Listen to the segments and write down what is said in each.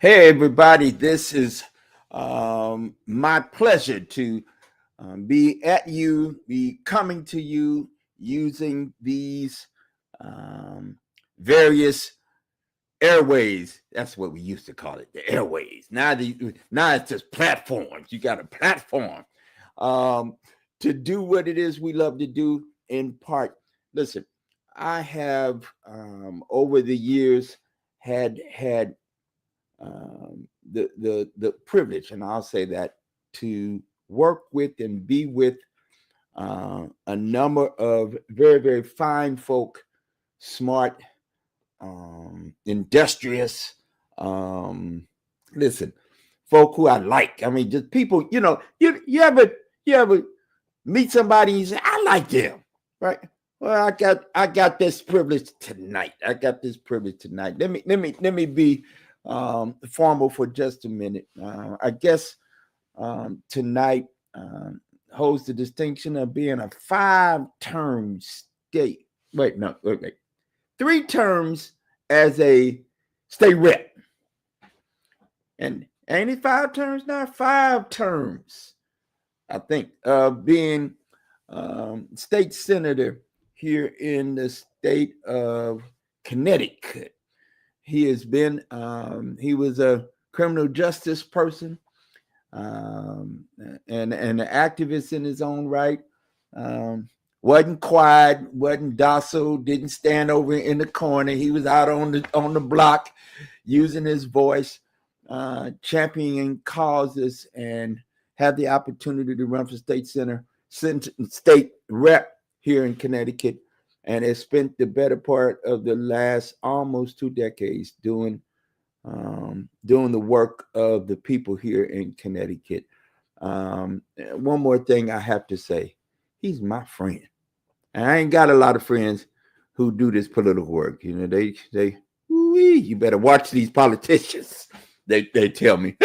Hey, everybody, this is my pleasure to be coming to you using these various airways. That's what we used to call it, the airways. Now it's just platforms. You got a platform to do what it is we love to do in part. Listen, I have over the years had the privilege, and I'll say that, to work with and be with a number of very, very fine folk, smart, industrious, listen, folk who I like. I mean, just people, you ever meet somebody and you say, I like them, right? Well, I got this privilege tonight. Let me be formal for just a minute. I guess tonight holds the distinction of being a 5-term state. Wait. 3 terms as a state rep. And ain't it 5 terms now? 5 terms, I think, being state senator here in the state of Connecticut. He has been, he was a criminal justice person and an activist in his own right. Wasn't quiet, wasn't docile, didn't stand over in the corner. He was out on the block using his voice, championing causes, and had the opportunity to run for state rep here in Connecticut, and has spent the better part of the last almost 2 decades doing the work of the people here in Connecticut. One more thing I have to say, he's my friend. And I ain't got a lot of friends who do this political work. You know, you better watch these politicians. They tell me.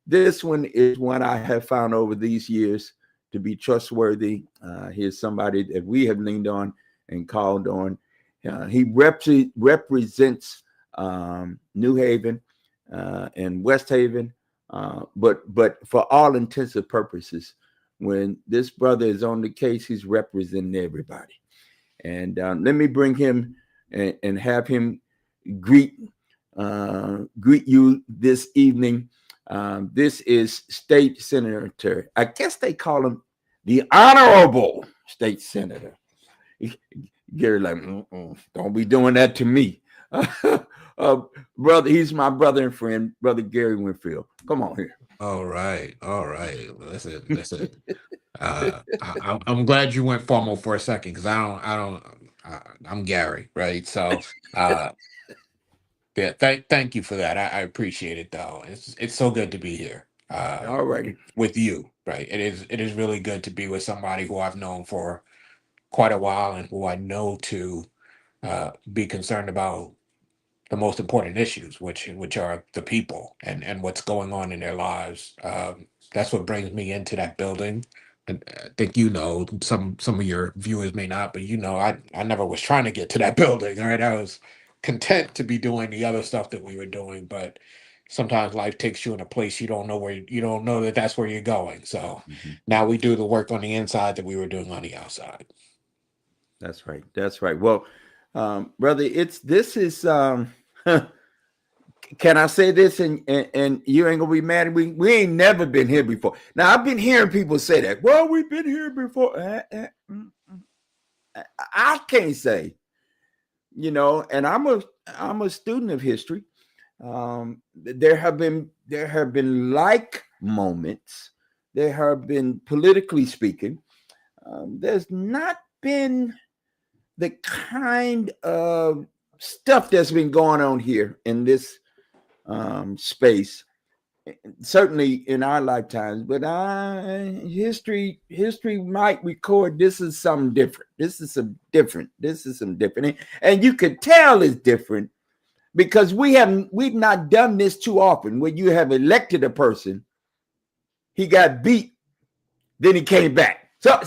This one is one I have found over these years to be trustworthy. Here's somebody that we have leaned on and called on. He represents New Haven and West Haven, but for all intents and purposes, when this brother is on the case, he's representing everybody. And let me bring him and have him greet you this evening. This is State Senator. I guess they call him the Honorable State Senator. Gary, like, don't be doing that to me. Brother, he's my brother and friend, Brother Gary Winfield. Come on here. All right. Listen. I'm glad you went formal for a second, because I'm Gary, right? So, yeah, thank you for that. I appreciate it, though. It's so good to be here. All righty. with you, right? It is really good to be with somebody who I've known for quite a while and who I know to be concerned about the most important issues, which are the people and what's going on in their lives. That's what brings me into that building. And I think some of your viewers may not, but I never was trying to get to that building. Right, I was content to be doing the other stuff that we were doing, but sometimes life takes you in a place you don't know that that's where you're going. So now we do the work on the inside that we were doing on the outside. That's right. That's right. Well, brother, this is can I say this and you ain't gonna be mad? We ain't never been here before. Now I've been hearing people say that. Well, we've been here before. I can't say, and I'm a student of history. There have been like moments. There have been, politically speaking, there's not been the kind of stuff that's been going on here in this space, certainly in our lifetimes. But history might record this is something different. This is some different. And you could tell it's different because we've not done this too often. When you have elected a person, he got beat, then he came back. So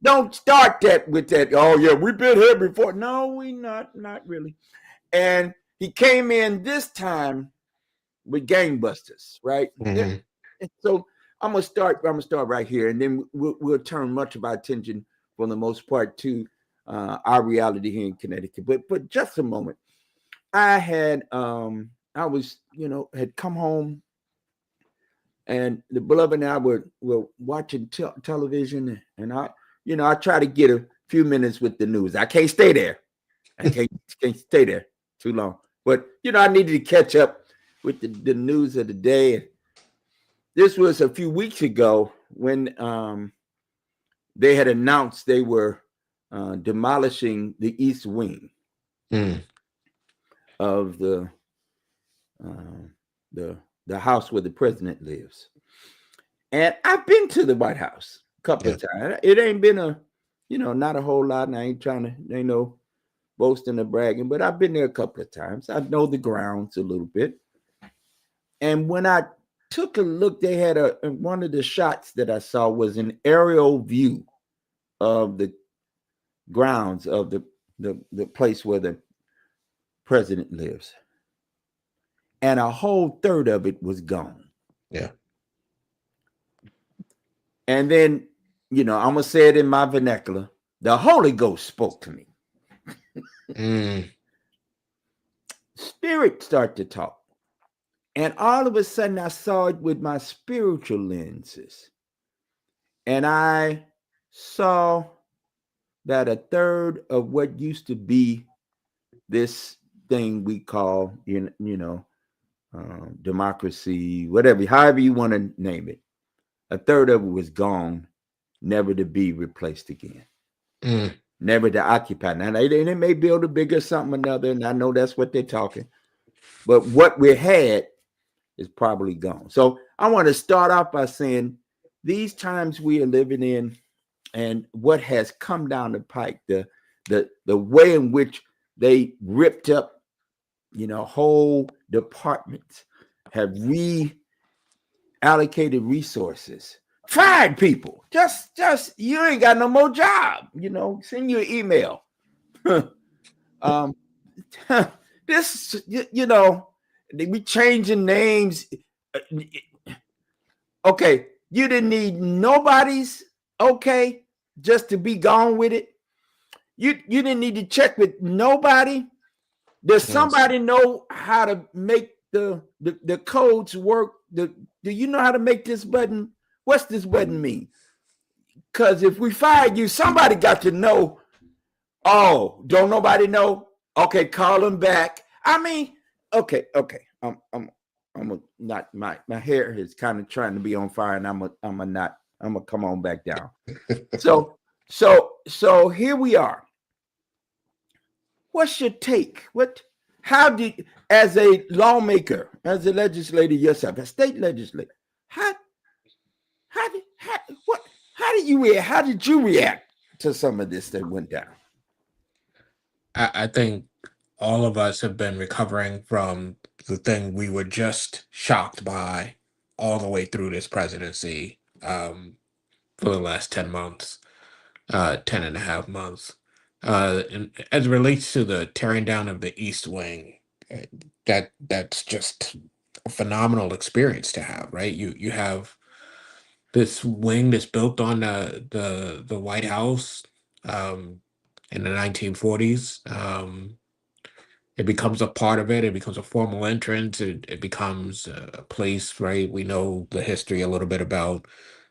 don't start that with that. Oh yeah, we've been here before. No, we not really. And he came in this time with gangbusters, right? Mhm. And so I'm gonna start right here, and then we'll turn much of our attention, for the most part, to our reality here in Connecticut. But just a moment, I had had come home. And the beloved and I were watching television, and I try to get a few minutes with the news. I can't stay there. I can't stay there too long. But I needed to catch up with the news of the day. This was a few weeks ago when they had announced they were demolishing the east wing of the house where the president lives. And I've been to the White House a couple of times. It ain't been not a whole lot, and I ain't no boasting or bragging, but I've been there a couple of times. I know the grounds a little bit. And when I took a look, they had one of the shots that I saw was an aerial view of the grounds of the place where the president lives. And a whole third of it was gone. Yeah. And then, I'm going to say it in my vernacular. The Holy Ghost spoke to me. Spirit started to talk. And all of a sudden, I saw it with my spiritual lenses. And I saw that a third of what used to be this thing we call, democracy, whatever, however you want to name it, a third of it was gone, never to be replaced again, never to occupy. Now they may build a bigger something or another, and I know that's what they're talking, but what we had is probably gone. So I want to start off by saying these times we are living in, and what has come down the pike, the way in which they ripped up, whole departments, have reallocated resources, fired people. Just you ain't got no more job. Send you an email. This, they be changing names. Okay, you didn't need nobody's okay just to be gone with it. You didn't need to check with nobody. Does somebody know how to make the codes work? Do you know how to make this button? What's this button mean? Because if we fired you, somebody got to know. Oh, don't nobody know? Okay, call them back. I mean, okay. I'm not, my hair is kind of trying to be on fire, and I'm gonna come on back down. So here we are. What's your take? how did, as a lawmaker, as a legislator yourself, a state legislator, how how did how what how did you react? How did you react to some of this that went down? I think all of us have been recovering from the thing we were just shocked by all the way through this presidency, for the last 10 months, 10 and a half months. And as it relates to the tearing down of the East Wing, uh, that's just a phenomenal experience to have, right? You have this wing that's built on the White House, um, in the 1940s. It becomes a part of it. It becomes a formal entrance. It becomes a place, right? We know the history a little bit about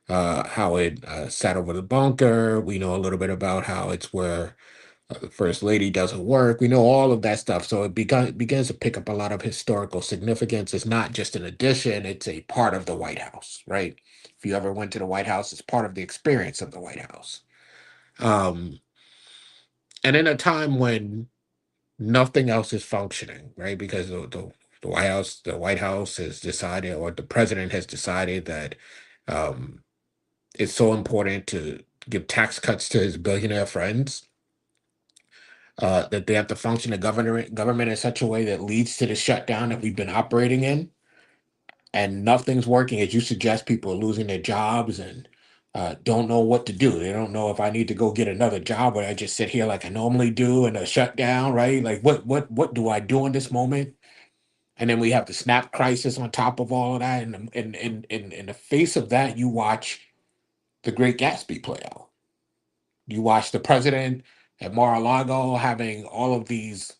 how it sat over the bunker. We know a little bit about how it's where the first lady does her work. We know all of that stuff. So begins to pick up a lot of historical significance. It's not just an addition, it's a part of the White House, right? If you ever went to the White House, it's part of the experience of the White House. Um, and in a time when nothing else is functioning, right? Because the White House has decided, or the president has decided that um, it's so important to give tax cuts to his billionaire friends, that they have to function the government in such a way that leads to the shutdown that we've been operating in, and nothing's working. As you suggest, people are losing their jobs and don't know what to do. They don't know if I need to go get another job, or I just sit here like I normally do in a shutdown, right? Like what do I do in this moment? And then we have the SNAP crisis on top of all of that. And in the face of that, you watch the Great Gatsby play out. You watch the president at Mar-a-Lago having all of these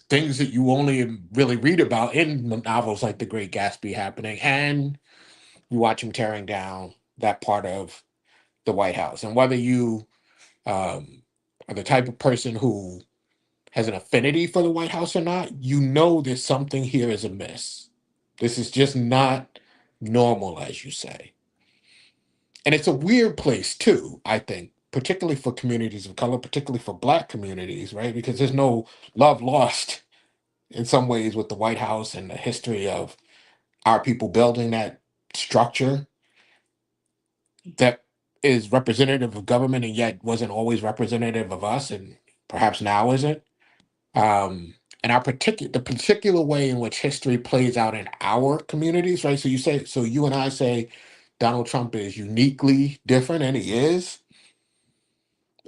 things that you only really read about in novels like The Great Gatsby happening, and you watch him tearing down that part of the White House. And whether you um, are the type of person who has an affinity for the White House or not, you know that something here is amiss. This is just not normal, as you say. And it's a weird place, too, I think, particularly for communities of color, particularly for Black communities, right? Because there's no love lost in some ways with the White House and the history of our people building that structure that is representative of government and yet wasn't always representative of us, and perhaps now isn't. And the particular way in which history plays out in our communities, right? So you and I say Donald Trump is uniquely different, and he is.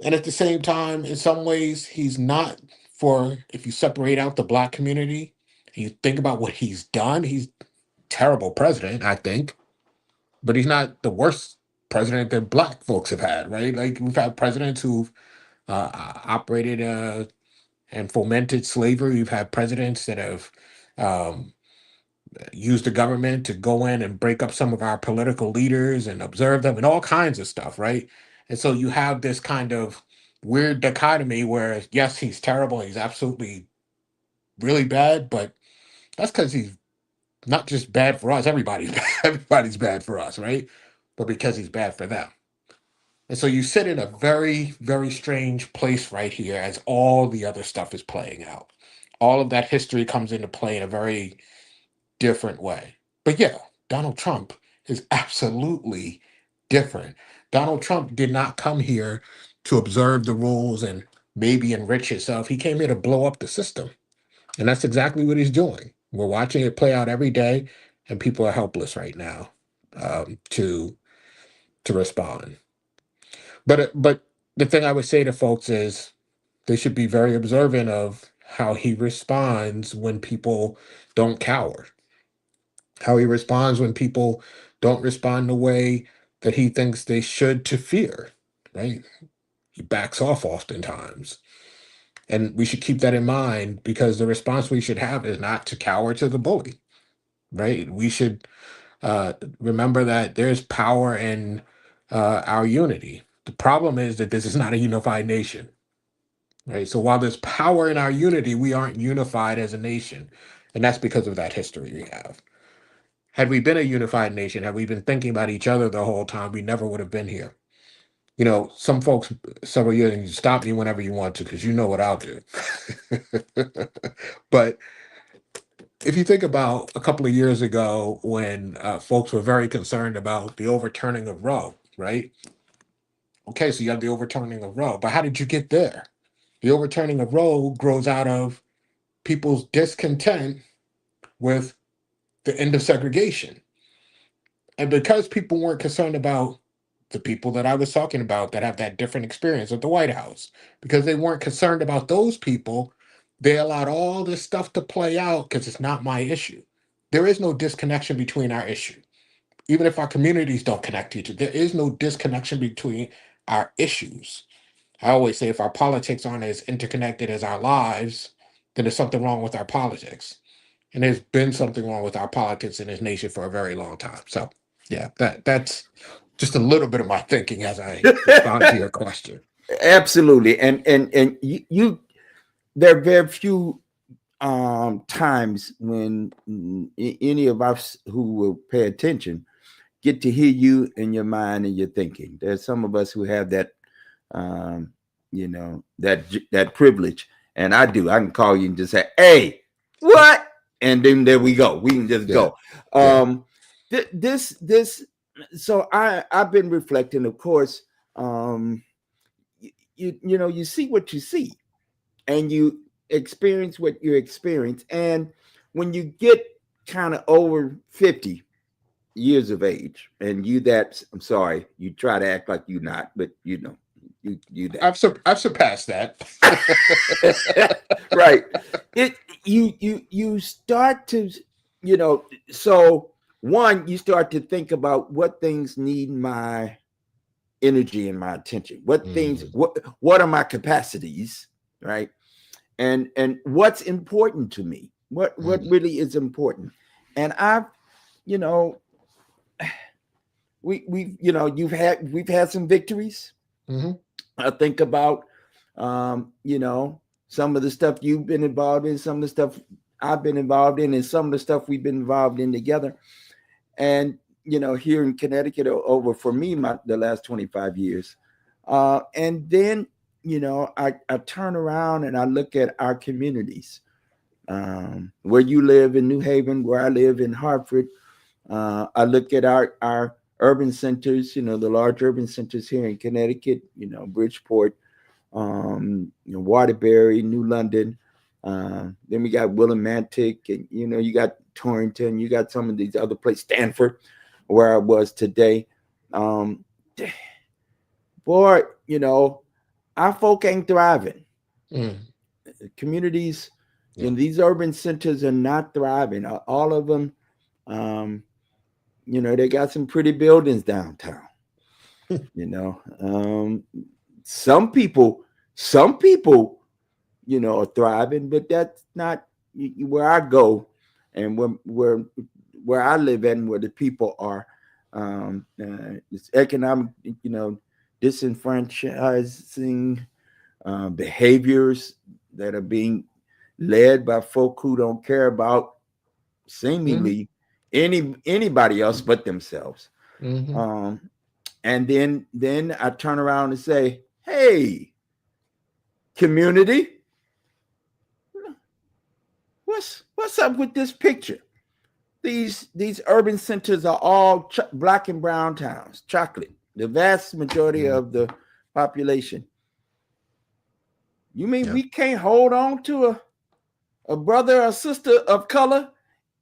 And at the same time, in some ways, he's not. For if you separate out the Black community and you think about what he's done, he's terrible president, I think, but he's not the worst president that Black folks have had, right? Like we've had presidents who've operated and fomented slavery. We've had presidents that have um, used the government to go in and break up some of our political leaders and observe them and all kinds of stuff, right? And so you have this kind of weird dichotomy where, yes, he's terrible, he's absolutely really bad, but that's because he's not just bad for us. Everybody's bad. Everybody's bad for us, right? But because he's bad for them. And so you sit in a very, very strange place right here as all the other stuff is playing out. All of that history comes into play in a very different way. But yeah, Donald Trump is absolutely different. Donald Trump did not come here to observe the rules and maybe enrich himself. He came here to blow up the system. And that's exactly what he's doing. We're watching it play out every day, and people are helpless right now, to respond. But the thing I would say to folks is they should be very observant of how he responds when people don't cower, how he responds when people don't respond the way that he thinks they should to fear, right? He backs off oftentimes. And we should keep that in mind because the response we should have is not to cower to the bully, right? We should remember that there's power in our unity. The problem is that this is not a unified nation, right? So while there's power in our unity, we aren't unified as a nation. And that's because of that history we have. Had we been a unified nation, had we been thinking about each other the whole time, we never would have been here. Some folks several years, and you stop me whenever you want to, because you know what I'll do. But if you think about a couple of years ago when folks were very concerned about the overturning of Roe, right? Okay, so you have the overturning of Roe, but how did you get there? The overturning of Roe grows out of people's discontent with the end of segregation. And because people weren't concerned about the people that I was talking about that have that different experience at the White House, because they weren't concerned about those people, they allowed all this stuff to play out because it's not my issue. There is no disconnection between our issue. Even if our communities don't connect to each other, there is no disconnection between our issues. I always say if our politics aren't as interconnected as our lives, then there's something wrong with our politics. And there's been something wrong with our politics in this nation for a very long time. So yeah, that's just a little bit of my thinking as I respond to your question. Absolutely. And you there are very few times when any of us who will pay attention get to hear you in your mind and your thinking. There's some of us who have that um, that privilege, and I do. I can call you and just say, "Hey, what?" And then there we go. We can just Yeah, go. yeah. This. So I've been reflecting, of course. Um, you see what you see, and you experience what you experience, and when you get kind of over 50 years of age, and I'm sorry, you try to act like you not, but you that. I've surpassed that. Right. It you start to, you know, so one, you start to think about what things need my energy and my attention. Mhm, What are my capacities, right? And what's important to me? What mhm, really is important? And I've, you know, we've had some victories. mhm, I think about, some of the stuff you've been involved in, some of the stuff I've been involved in, and some of the stuff we've been involved in together. And here in Connecticut, over for me, the last 25 years. And then, I turn around and I look at our communities, where you live in New Haven, where I live in Hartford. I look at our urban centers, the large urban centers here in Connecticut, Bridgeport, Waterbury, New London. Then we got Willimantic, and you got Torrington, you got some of these other places, Stanford, where I was today. Um, Boy, our folk ain't thriving. mhm. Communities, Yeah. these urban centers are not thriving. All of them, um, they got some pretty buildings downtown. You know, some people, some people are thriving, but that's not where I go, and where I live at, and where the people are. It's economic, disenfranchising behaviors that are being led by folk who don't care about Mhm, seemingly anybody else but themselves. mhm. Um, and then I turn around and say, "Hey, community, what's up with this picture? These urban centers are all black and brown towns, chocolate. The vast majority Mhm. of the population. You mean Yeah. we can't hold on to a brother or sister of color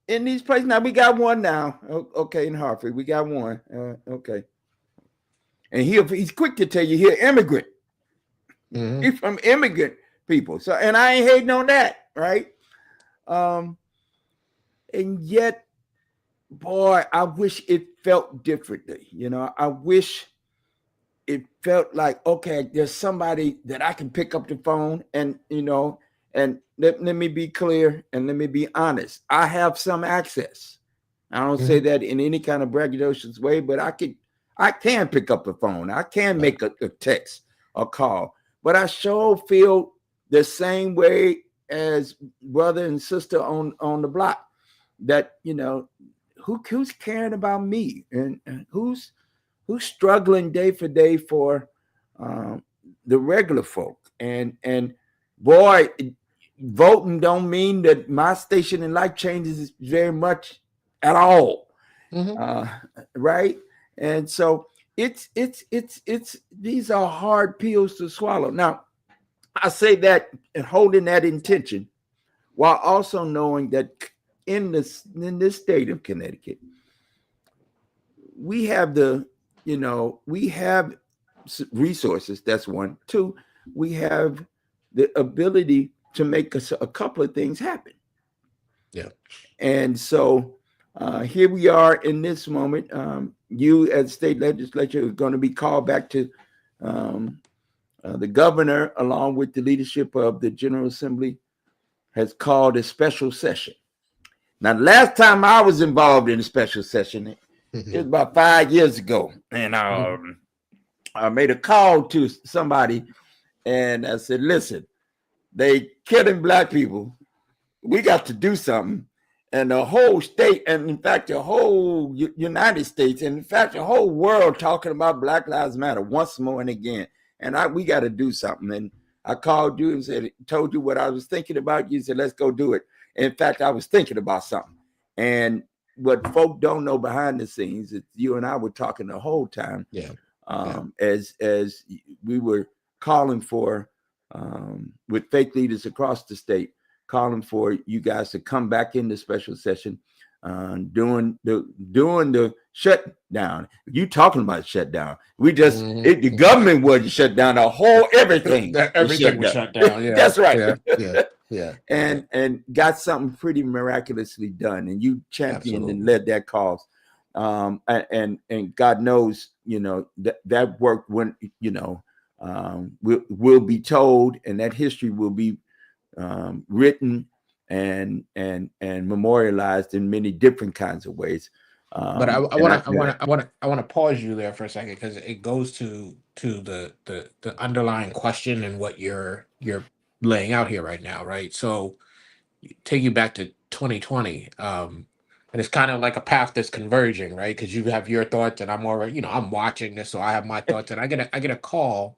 in these places? Now we got one now. Okay, in Hartford, we got one. Okay, and he's quick to tell you he's immigrant. Mhm, He's from immigrant people. So, and I ain't hating on that, right? Um, and yet, boy, I wish it felt differently. I wish it felt like, okay, there's somebody that I can pick up the phone and let me be clear and let me be honest. I have some access. I don't say mhm. that in any kind of braggadocious way, but I can pick up the phone. I can Right. make a text or call. But I sure feel the same way as brother and sister on the block, that who's caring about me, and who's struggling day for day for um, the regular folk. And boy, voting don't mean that my station in life changes very much at all, Hmm. uh, right? And so it's these are hard pills to swallow. Now I say that and holding that intention while also knowing that in this state of Connecticut, we have we have resources. That's one. Two, we have the ability to make a couple of things happen. Yeah. And so here we are in this moment. You, as state legislature, are going to be called back to um, the governor, along with the leadership of the General Assembly, has called a special session. Now, the last time I was involved in a special session, it was Hmm. about 5 years ago, and Hmm. I made a call to somebody, and I said, "Listen, they killing black people. We got to do something." And the whole state, and in fact, the whole United States, and in fact, the whole world talking about Black Lives Matter once more and again. And we got to do something. And I called you and said, told you what I was thinking about. You said, let's go do it. In fact, I was thinking about something. And what folk don't know behind the scenes is you and I were talking the whole time, Yeah. Yeah. as we were calling for, with faith leaders across the state, calling for you guys to come back in the special session, doing the shutdown. You talking about shutdown? The Hmm. government wasn't shut down. The whole everything was Everything shut was down. shut down. Yeah. That's right. Yeah. Yeah. Yeah. Yeah. And got something pretty miraculously done. And you championed and Absolutely. led that cause. And God knows, that work when will be told, and that history will be written and memorialized in many different kinds of ways. But I And want I, to I want to pause you there for a second because it goes to the underlying question and what you're laying out here right now, right? So take you back to 2020, and it's kind of like a path that's converging, right? Because you have your thoughts, and I'm already, I'm watching this, so I have my thoughts, and I get a call,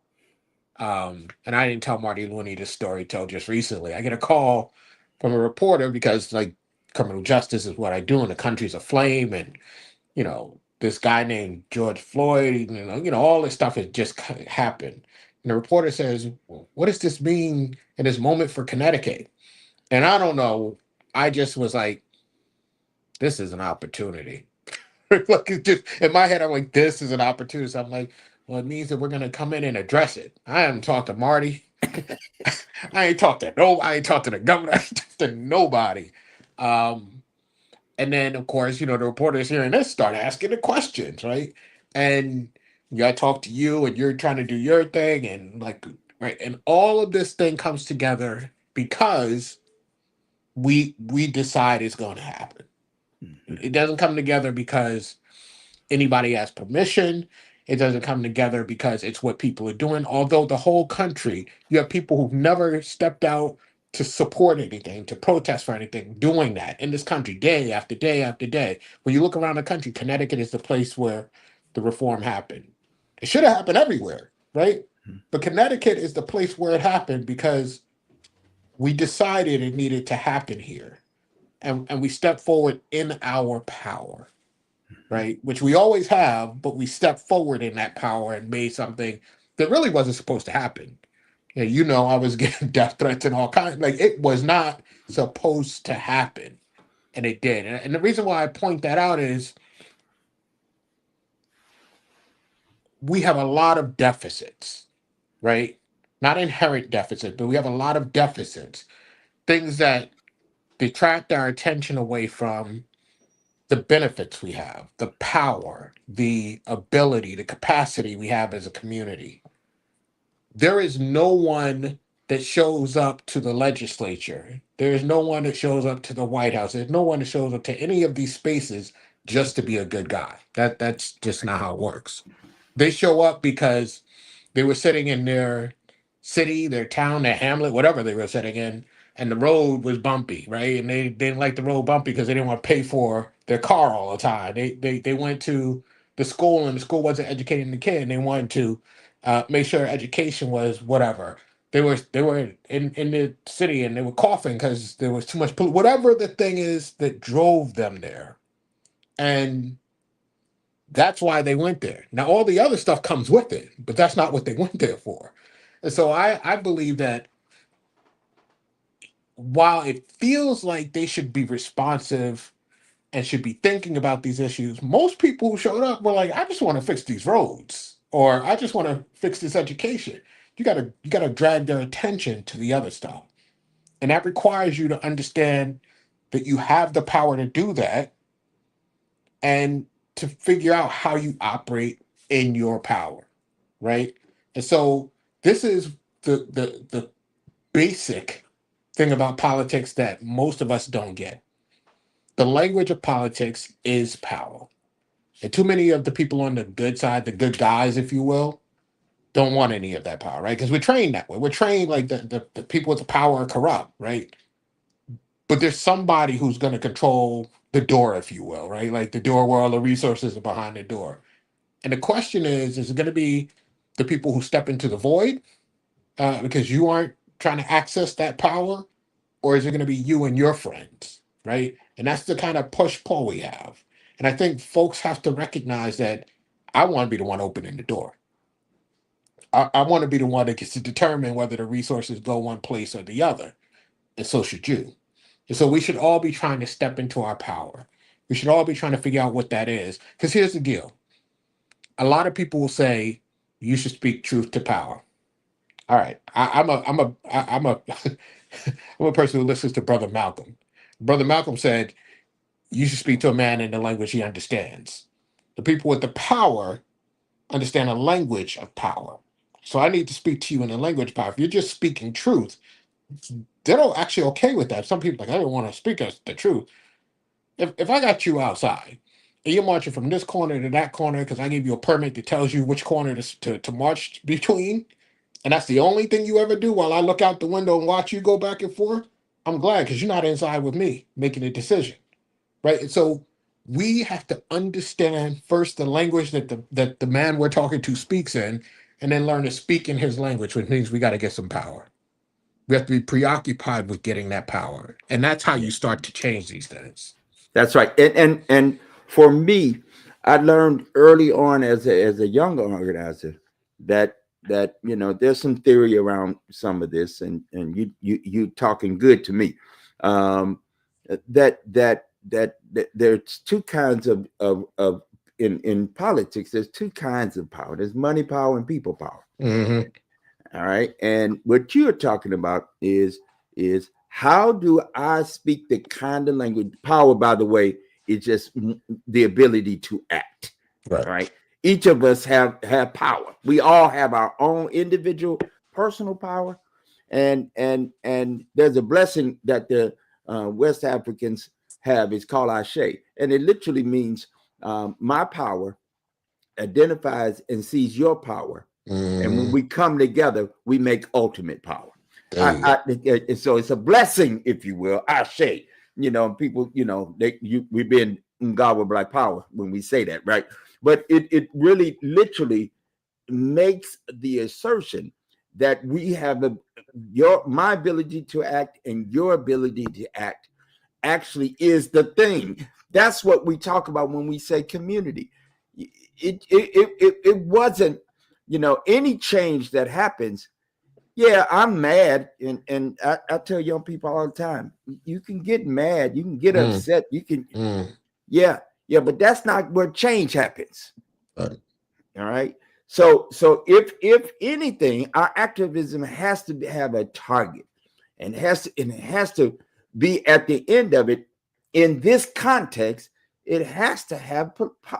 and I didn't tell Marty Looney this story till just recently. I get a call from a reporter because like criminal justice is what I do, and the country's aflame, and this guy named George Floyd, all this stuff has just happened. And the reporter says, well, what does this mean in this moment for Connecticut? And I don't know. I just was like, this is an opportunity. Like it just in my head, I'm like, this is an opportunity. So I'm like, well, it means that we're gonna come in and address it. I haven't talked to Marty. I ain't talked to the governor. I ain't talked to nobody. Um, And then, of course, the reporters hearing this start asking the questions, right? And I talk to you, and you're trying to do your thing, and like, right, and all of this thing comes together because we decide it's going to happen. It doesn't come together because anybody has permission. It doesn't come together because it's what people are doing. Although the whole country, you have people who've never stepped out to support anything, to protest for anything, doing that in this country day after day after day. When you look around the country, Connecticut is the place where the reform happened. It should have happened everywhere, right? But Connecticut is the place where it happened because we decided it needed to happen here. And we stepped forward in our power, right? Which we always have, but we stepped forward in that power and made something that really wasn't supposed to happen. And I was getting death threats and all kinds. Like it was not supposed to happen, and it did. And the reason why I point that out is we have a lot of deficits, right? Not inherent deficits, but we have a lot of deficits, things that detract our attention away from the benefits we have, the power, the ability, the capacity we have as a community. There is no one that shows up to the legislature. There is no one that shows up to the White House. There's no one that shows up to any of these spaces just to be a good guy. That's just not how it works. They show up because they were sitting in their city, their town, their hamlet, whatever they were sitting in, and the road was bumpy, right? And they didn't like the road bumpy because they didn't want to pay for their car all the time. They went to the school and the school wasn't educating the kid, and they wanted to make sure education was whatever. They were in the city and they were coughing because there was too much whatever the thing is that drove them there. And that's why they went there. Now all the other stuff comes with it, but that's not what they went there for. And so I believe that while it feels like they should be responsive and should be thinking about these issues, most people who showed up were like, I just want to fix these roads or I just want to fix this education. You gotta drag their attention to the other stuff. And that requires you to understand that you have the power to do that and to figure out how you operate in your power. Right. And so this is the basic thing about politics that most of us don't get. The language of politics is power. And too many of the people on the good side, the good guys, if you will, don't want any of that power, right? Because we're trained that way. We're trained like the people with the power are corrupt, right? But there's somebody who's going to control the door, if you will, right? Like the door where all the resources are behind the door. And the question is it going to be the people who step into the void because you aren't trying to access that power? Or is it going to be you and your friends, right? And that's the kind of push pull we have. And I think folks have to recognize that I want to be the one opening the door. I want to be the one that gets to determine whether the resources go one place or the other. And so should you. And so we should all be trying to step into our power. We should all be trying to figure out what that is. Because here's the deal. A lot of people will say you should speak truth to power. All right. I'm a person who listens to Brother Malcolm. Brother Malcolm said you should speak to a man in the language he understands. The people with the power understand a language of power. So I need to speak to you in a language of power. If you're just speaking truth, they're not actually okay with that. Some people are like, I don't want to speak us the truth. If I got you outside and you're marching from this corner to that corner because I gave you a permit that tells you which corner to march between, and that's the only thing you ever do while I look out the window and watch you go back and forth, I'm glad because you're not inside with me making a decision. Right. And so we have to understand first the language that the man we're talking to speaks in, and then learn to speak in his language, which means we got to get some power. We have to be preoccupied with getting that power. And that's how you start to change these things. That's right. And for me, I learned early on as a young organizer that there's some theory around some of this, and you talking good to me. Um, that there's two kinds of in politics. There's two kinds of power. There's money power and people power. Mm-hmm. All right. And what you're talking about is how do I speak the kind of language? Power, by the way, is just the ability to act. Right. All right. Each of us have power. We all have our own individual personal power. And there's a blessing that the West Africans have. It's called Ashe. And it literally means my power identifies and sees your power, and when Mm-hmm. we come together, we make ultimate power. There you go. So it's a blessing, if you will. I say, people, we've been in God with black power when we say that, right? But it really literally makes the assertion that we have my ability to act and your ability to act actually is the thing. That's what we talk about when we say community. It wasn't, any change that happens. Yeah, I'm mad, and I tell young people all the time, you can get mad, you can get Mm, upset, you can, mm, yeah, but that's not where change happens. right. All right. So if anything, our activism has to have a target, and it has to be at the end of it. In this context, it has to have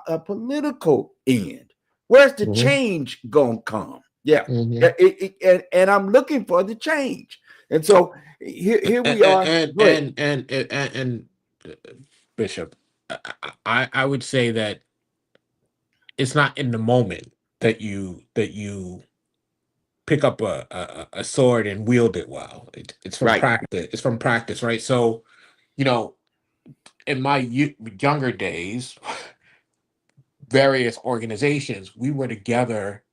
a political end. Where's the Mm-hmm. change gonna come? Yeah, Mm-hmm. and I'm looking for the change. And so here we are. And Go ahead. uh, Bishop, I would say that it's not in the moment that you pick up a sword and wield it well. It's from Right, practice. It's from practice, right? So you know, in my younger days, various organizations we were together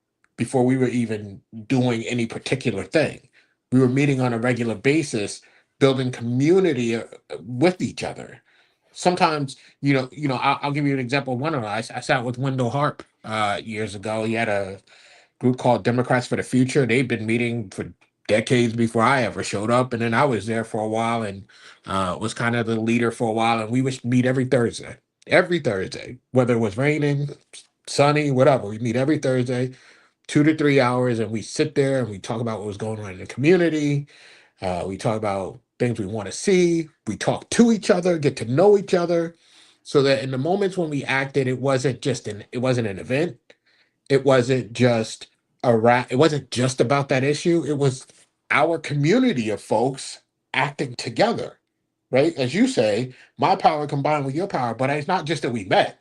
before we were even doing any particular thing. We were meeting on a regular basis, building community with each other. Sometimes, I'll give you an example. One of us, I sat with Wendell Harp years ago. He had a group called Democrats for the Future. They've been meeting for decades before I ever showed up, and then I was there for a while and was kind of the leader for a while. And we would meet every Thursday, whether it was raining, sunny, whatever. We meet every Thursday, 2 to 3 hours, and we sit there and we talk about what was going on in the community. We talk about things we want to see. We talk to each other, get to know each other, so that in the moments when we acted, it wasn't an event. It wasn't just it wasn't just about that issue. It was our community of folks acting together, right? As you say, my power combined with your power, but it's not just that we met,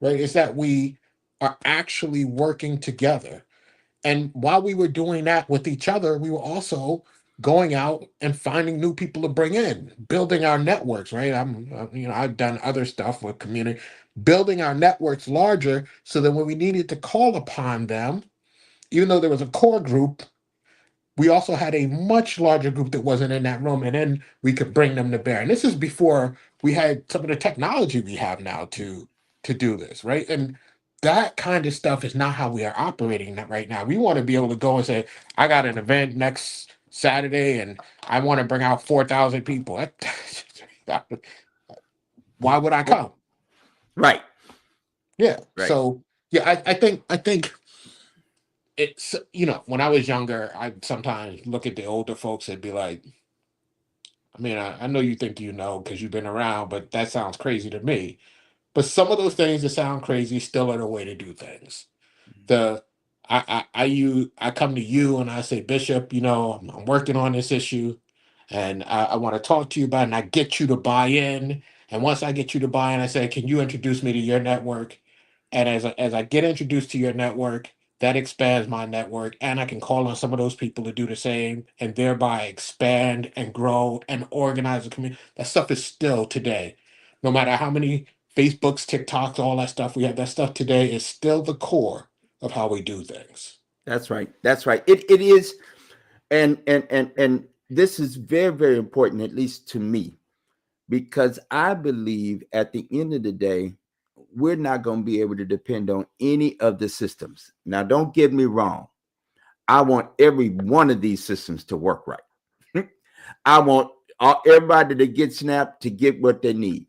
right? It's that we are actually working together. And while we were doing that with each other, we were also going out and finding new people to bring in, building our networks, right? I've done other stuff with community, building our networks larger so that when we needed to call upon them, even though there was a core group, we also had a much larger group that wasn't in that room, and then we could bring them to bear. And this is before we had some of the technology we have now to do this, right? And that kind of stuff is not how we are operating right now. We want to be able to go and say, I got an event next Saturday and I want to bring out 4,000 people. Why would I come? Right. Yeah. Right. So yeah, I think it's, when I was younger, I sometimes look at the older folks and be like, I mean, I know you think because you've been around, but that sounds crazy to me. But some of those things that sound crazy still are the way to do things. The I come to you and I say, Bishop, I'm working on this issue, and I want to talk to you about it, and I get you to buy in. And once I get you to buy in, I say, can you introduce me to your network? And as I get introduced to your network, that expands my network, and I can call on some of those people to do the same, and thereby expand and grow and organize a community. That stuff is still today, no matter how many Facebooks, TikToks, all that stuff we have. That stuff today is still the core of how we do things. That's right. That's right. It is, and this is very, very important, at least to me, because I believe at the end of the day, we're not going to be able to depend on any of the systems. Now, don't get me wrong. I want every one of these systems to work right. I want everybody to get snapped to get what they need.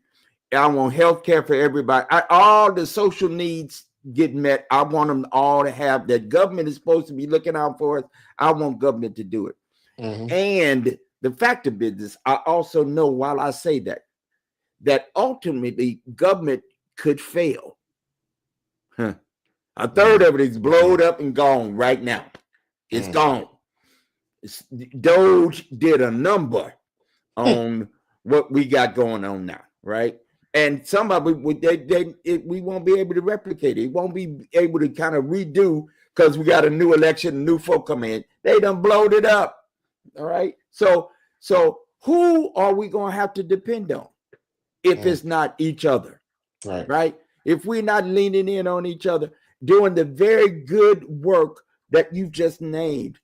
I want health care for everybody. All the social needs get met. I want them all to have that. Government is supposed to be looking out for us. I want government to do it. Mm-hmm. And the fact of business, I also know while I say that ultimately government could fail. A third of it is blowed up and gone right now. It's gone. Doge did a number on what we got going on now, right? And some of it, we won't be able to replicate it. It won't be able to kind of redo because we got a new election, new folk come in. They done blowed it up. All right. So who are we going to have to depend on if it's not each other? Right. If we're not leaning in on each other, doing the very good work that you've just named.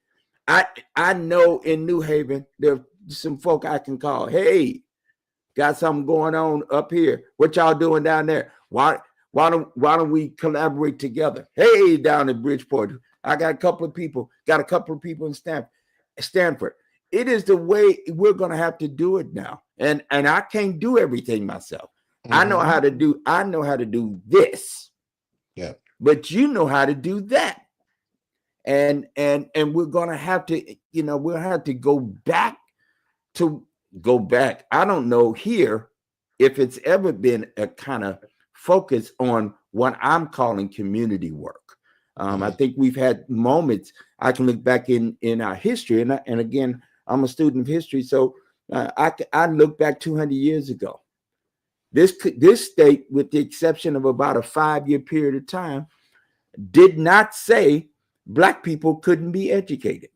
I know in New Haven, there's some folk I can call. Hey, got something going on up here. What y'all doing down there? Why don't we collaborate together? Hey, down in Bridgeport, I got a couple of people in Stanford. It is the way we're going to have to do it now. And I can't do everything myself. Mm-hmm. I know how to do this. Yeah. But you know how to do that. And we're going to have to, we'll have to go back. I don't know here if it's ever been a kind of focus on what I'm calling community work. I think we've had moments. I can look back in our history, and again, I'm a student of history, so I look back 200 years ago. This state, with the exception of about a 5-year period of time, did not say Black people couldn't be educated.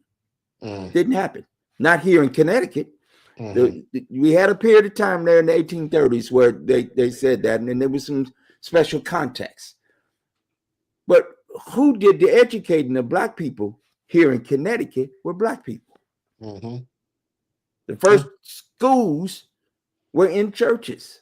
Didn't happen. Not here in Connecticut. We had a period of time there in the 1830s where they said that, and then there was some special context. But who did the educating of black people here in Connecticut were black people. Mm-hmm. The first schools were in churches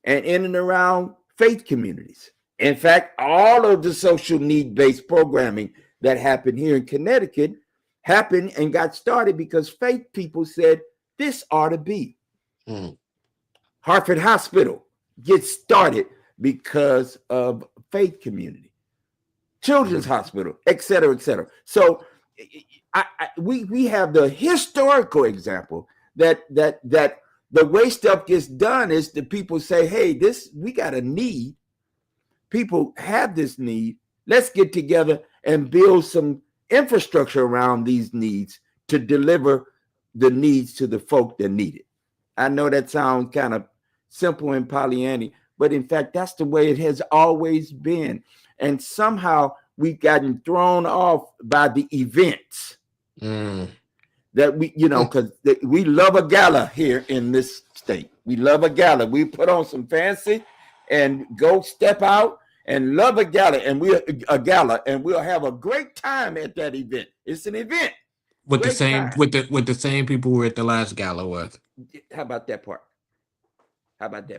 and in and around faith communities. In fact, all of the social need-based programming that happened here in Connecticut happened and got started because faith people said this ought to be. Mm. Hartford Hospital gets started because of faith community. Children's Hospital, et cetera, et cetera. So we have the historical example that the way stuff gets done is the people say, hey, we got a need. People have this need. Let's get together and build some infrastructure around these needs to deliver the needs to the folk that need it. I know that sounds kind of simple and Pollyanny, but in fact, that's the way it has always been. And somehow we've gotten thrown off by the events that because we love a gala here in this state. We love a gala. We put on some fancy and go step out and love a gala, and we'll have a great time at that event. It's an event with the same with the same people we were at the last gala with. How about that part?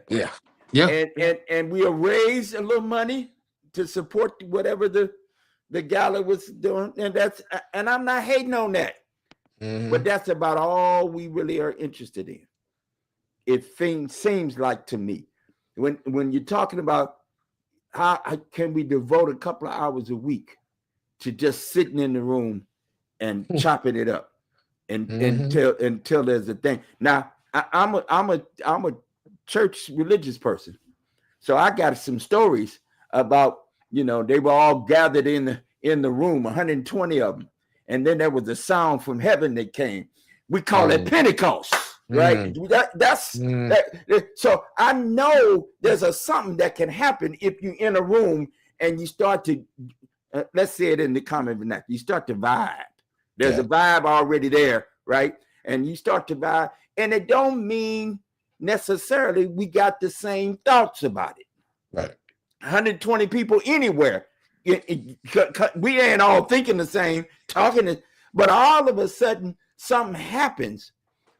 Yeah. Yeah. And we'll raise a little money to support whatever the gala was doing, and I'm not hating on that, but that's about all we really are interested in. It seems like to me, when you're talking about how can we devote a couple of hours a week to just sitting in the room and chopping it up until there's a thing. Now I'm a church religious person, so I got some stories about they were all gathered in the room, 120 of them, and then there was a sound from heaven that came. We call it Pentecost, right? So I know there's something that can happen if you're in a room and you start to let's say it in the common vernacular, you start to vibe. There's a vibe already there, right? And you start to vibe, and it don't mean necessarily we got the same thoughts about it. Right. 120 people anywhere. We ain't all thinking the same, but all of a sudden something happens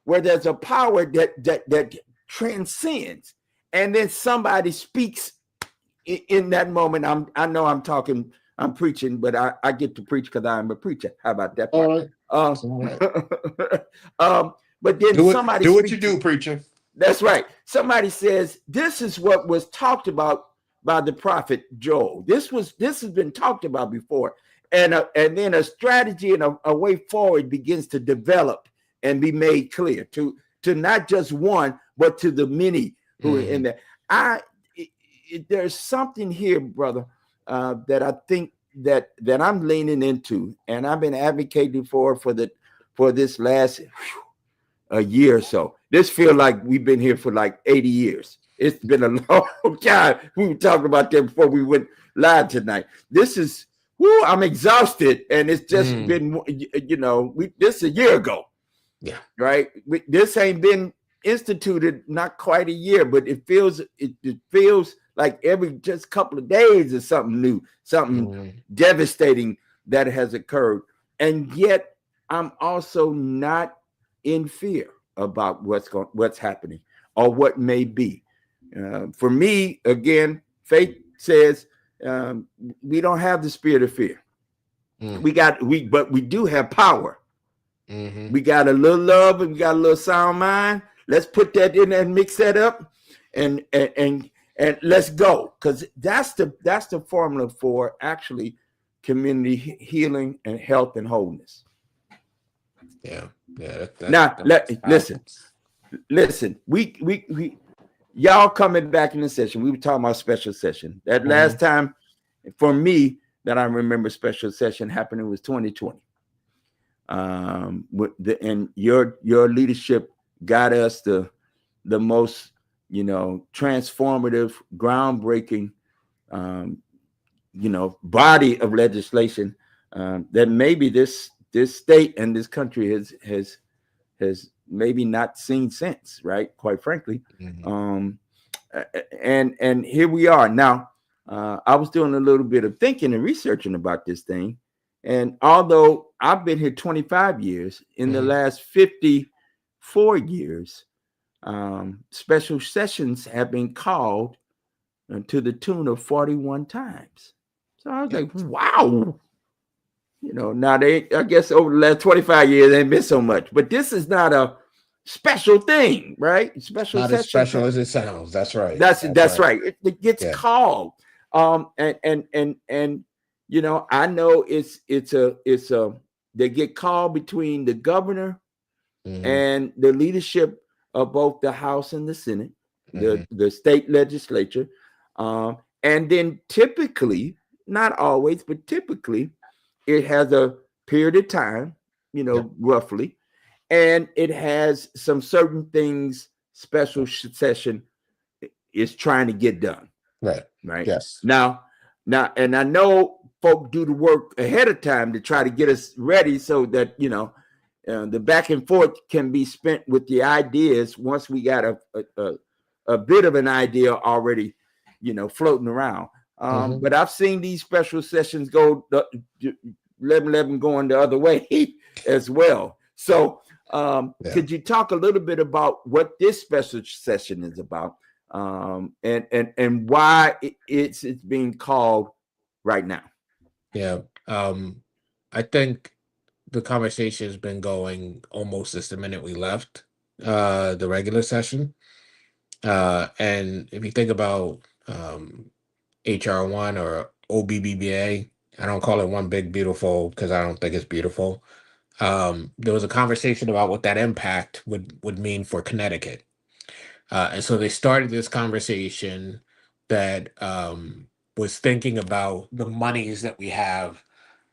where there's a power that transcends, and then somebody speaks in that moment. I know I'm preaching, but I get to preach because I'm a preacher. How about that part? All right. But then somebody do what you do, preacher. That's right. Somebody says this is what was talked about by the prophet Joel. This has been talked about before, and then a strategy and a way forward begins to develop and be made clear to not just one, but to the many who are in there. There's something here, brother, that I think that I'm leaning into, and I've been advocating for this last a year or so. This feels like we've been here for like 80 years. It's been a long time. We were talking about that before we went live tonight. This is, I'm exhausted, and it's just been, this is a year ago. Yeah. Right. This ain't been instituted not quite a year, but it feels like every just couple of days is something new, something devastating that has occurred. And yet I'm also not in fear about what's happening or what may be. For me, again, faith says we don't have the spirit of fear. But we do have power. We got a little love and we got a little sound mind. Let's put that in and mix that up, and let's go, because that's the formula for actually community healing and health and wholeness. Yeah. Listen. We y'all coming back in the session. We were talking about special session. That last time for me that I remember special session happening was 2020. And your leadership got us the most transformative, groundbreaking body of legislation that maybe this state and this country has maybe not seen since, right? Quite frankly. And here we are now. I was doing a little bit of thinking and researching about this thing. And although I've been here 25 years, in the Hmm. last 54 years, special sessions have been called to the tune of 41 times. So I was Yeah. like, wow. Now I guess over the last 25 years, they ain't been so much. But this is not a special thing, right? Special Not as sessions. special as it sounds. That's right. That's That's right. right. It gets Yeah. called. And I know it's a they get called between the governor Hmm. and the leadership of both the House and the Senate, Hmm. the state legislature, and then typically, not always, but typically, it has a period of time, Yep. roughly, and it has some certain things special session is trying to get done. Right. Right Yes. now, and I know folk do the work ahead of time to try to get us ready so that the back and forth can be spent with the ideas once we got a bit of an idea already, floating around. Hmm. But I've seen these special sessions go 11 going the other way as well. So, Yeah. could you talk a little bit about what this special session is about, and why it's being called right now? Yeah. I think the conversation has been going almost since the minute we left the regular session. And if you think about HR1 or OBBBA, I don't call it one big beautiful because I don't think it's beautiful. There was a conversation about what that impact would mean for Connecticut. And so they started this conversation that was thinking about the monies that we have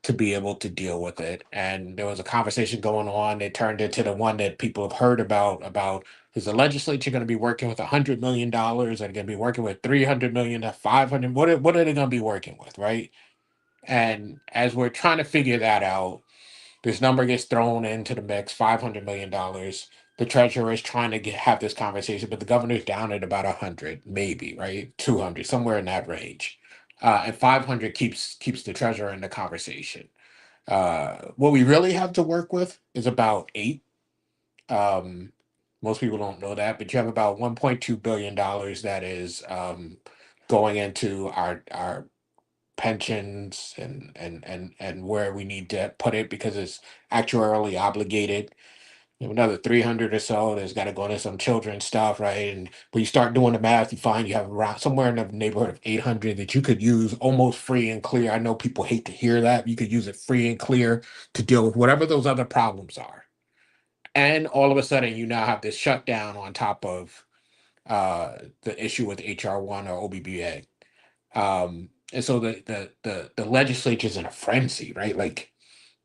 to be able to deal with it. And there was a conversation going on. It turned into the one that people have heard about is the legislature going to be working with $100 million and going to be working with 300 million to 500? What are they going to be working with, right? And as we're trying to figure that out, this number gets thrown into the mix, $500 million. The treasurer is trying to have this conversation, but the governor's down at about 100, maybe, right? 200, somewhere in that range. And 500 keeps the treasurer in the conversation. What we really have to work with is about eight. Um, Most people don't know that, but you have about $1.2 billion that is going into our pensions and where we need to put it because it's actuarially obligated. You have another 300 or so that's got to go into some children's stuff, right? And when you start doing the math, you find you have around somewhere in the neighborhood of 800 that you could use almost free and clear. I know people hate to hear that. You could use it free and clear to deal with whatever those other problems are. And all of a sudden, you now have this shutdown on top of the issue with HR1 or OBBA. And so the legislature's in a frenzy, right? Like,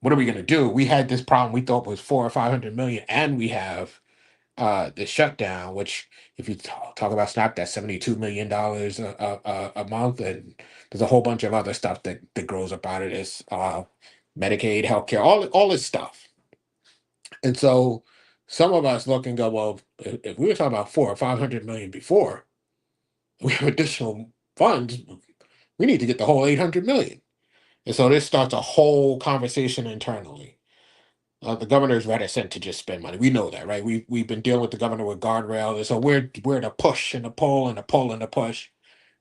what are we going to do? We had this problem we thought was 400 or 500 million, and we have the shutdown, which if you talk about SNAP, that's $72 million a month, and there's a whole bunch of other stuff that grows up out of this, Medicaid, healthcare, all this stuff. And so some of us look and go, well, if we were talking about 400 or 500 million before, we have additional funds. We need to get the whole 800 million. And so this starts a whole conversation internally. The governor is reticent to just spend money. We know that, right? We've been dealing with the governor with guardrails, and so we're the push and the pull and the pull and the push,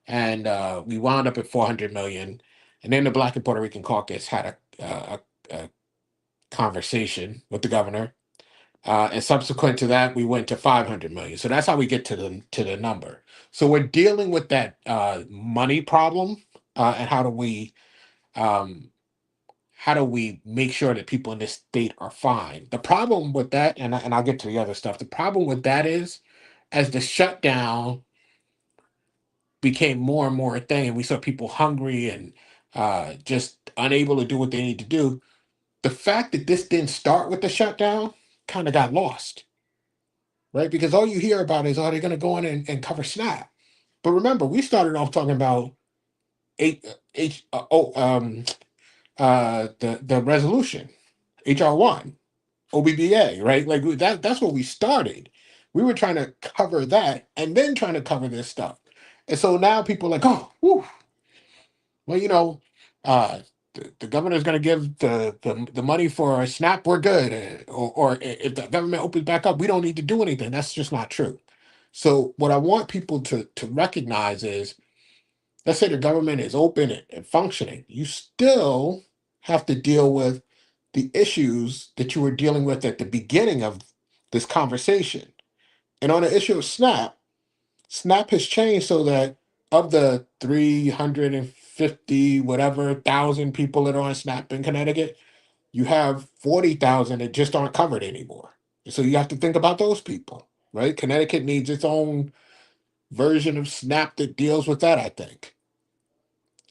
and we wound up at 400 million. And then the Black and Puerto Rican Caucus had a conversation with the governor, and subsequent to that, we went to 500 million. So that's how we get to the number. So we're dealing with that money problem, and um, how do we make sure that people in this state are fine? The problem with that, and I'll get to the other stuff. The problem with that is, as the shutdown became more and more a thing, and we saw people hungry and just unable to do what they need to do, the fact that this didn't start with the shutdown kind of got lost, right? Because all you hear about is, oh, they're going to go in and cover SNAP. But remember, we started off talking about H, the resolution, HR1. OBBA, right? Like that's what we started. We were trying to cover that and then trying to cover this stuff. And so now people are like, oh, whew. well, the governor's going to give the money for a SNAP, we're good. Or if the government opens back up, we don't need to do anything. That's just not true. So what I want people to recognize is, let's say the government is open and functioning, you still have to deal with the issues that you were dealing with at the beginning of this conversation. And on the issue of SNAP has changed so that of the 350 whatever thousand people that are on SNAP in Connecticut, you have 40,000 that just aren't covered anymore. So you have to think about those people, right? Connecticut needs its own version of SNAP that deals with that, I think.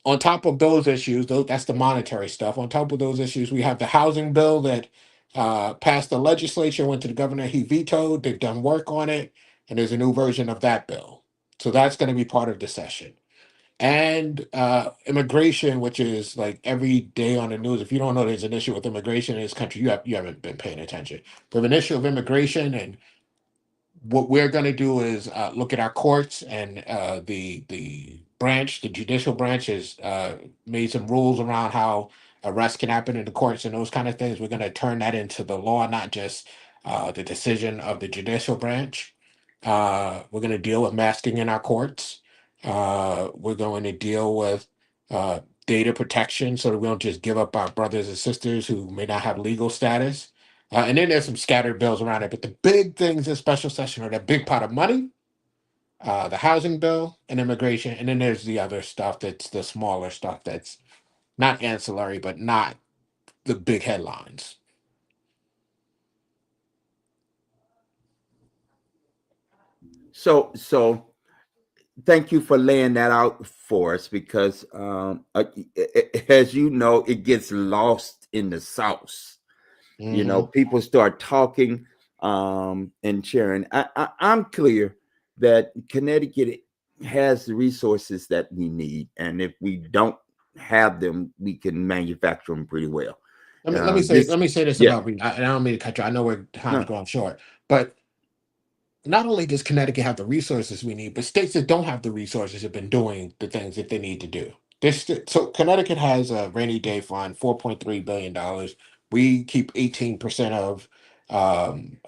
On top of those issues, that's the monetary stuff. On top of those issues, we have the housing bill that passed the legislature, went to the governor, he vetoed. They've done work on it, and there's a new version of that bill. So that's going to be part of the session. And immigration, which is like every day on the news. If you don't know there's an issue with immigration in this country, you haven't been paying attention. We have an issue of immigration, and what we're going to do is look at our courts, and the judicial branch has made some rules around how arrests can happen in the courts and those kind of things. We're going to turn that into the law, not just the decision of the judicial branch. We're going to deal with masking in our courts. We're going to deal with data protection so that we don't just give up our brothers and sisters who may not have legal status. And then there's some scattered bills around it. But the big things in special session are that big pot of money, the housing bill, and immigration. And then there's the other stuff that's the smaller stuff that's not ancillary, but not the big headlines. So thank you for laying that out for us, because as you know, it gets lost in the sauce. Hmm. People start talking and sharing. I'm clear that Connecticut has the resources that we need, and if we don't have them, we can manufacture them pretty well. Let This, me say this yeah, about and I don't mean to cut you. I know where time's no, going short, but not only does Connecticut have the resources we need, but states that don't have the resources have been doing the things that they need to do. So Connecticut has a rainy day fund, $4.3 billion. We keep 18% of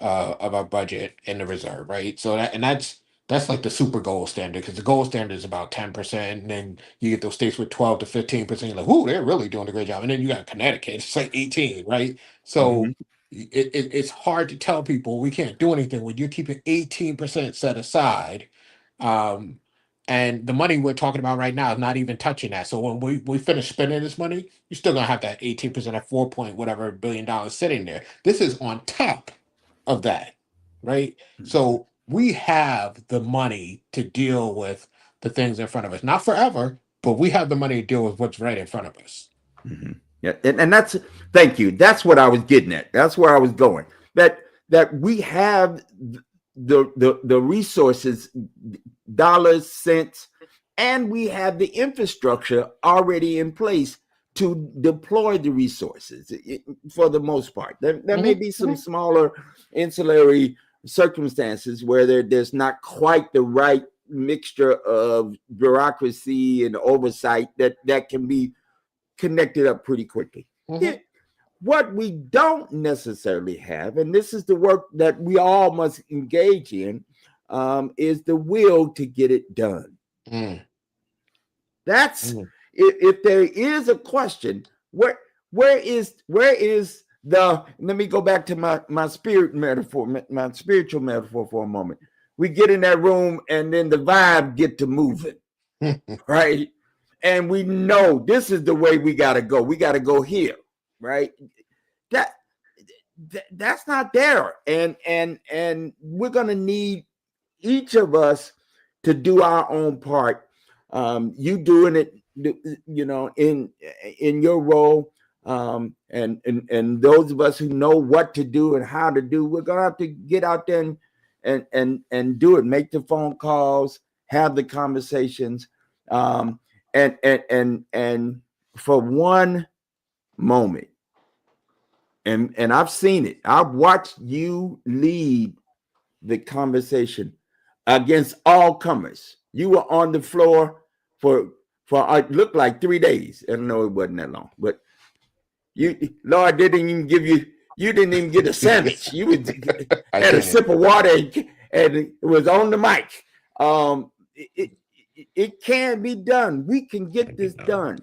our budget in the reserve, right? So that's like the super gold standard, because the gold standard is about 10%, and then you get those states with 12 to 15%. You're like, ooh, they're really doing a great job. And then you got Connecticut, it's like 18, right? So mhm, it's hard to tell people we can't do anything when you're keeping 18% set aside. Um, and the money we're talking about right now is not even touching that. So when we finish spending this money, you're still gonna have that 18%, at 4 point whatever $1 billion sitting there. This is on top of that, right? mhm, So we have the money to deal with the things in front of us. Not forever, but we have the money to deal with what's right in front of us. mhm. Yeah, and that's, thank you. That's what I was getting at. That's where I was going. That we have the resources, dollars, cents, and we have the infrastructure already in place to deploy the resources for the most part. There may Mhm, be some mhm. smaller ancillary circumstances where there's not quite the right mixture of bureaucracy and oversight that can be connected up pretty quickly. Mhm. It, what we don't necessarily have, and this is the work that we all must engage in, is the will to get it done. Mm, That's, mm, if there is a question, where is the, let me go back to my spirit metaphor, my spiritual metaphor for a moment. We get in that room and then the vibe get to moving, right? And we know this is the way we got to go. We got to go here, right? That that's not there, and we're gonna need each of us to do our own part. You doing it, in your role, and those of us who know what to do and how to do, we're gonna have to get out there and do it. Make the phone calls, have the conversations, um, and for one moment, and I've seen it. I've watched you lead the conversation against all comers. You were on the floor for for it looked like 3 days. I know it wasn't that long, but Lord didn't even give you. You didn't even get a sandwich. You I had a didn't. sip of water and it was on the mic. It can be done. We can get this done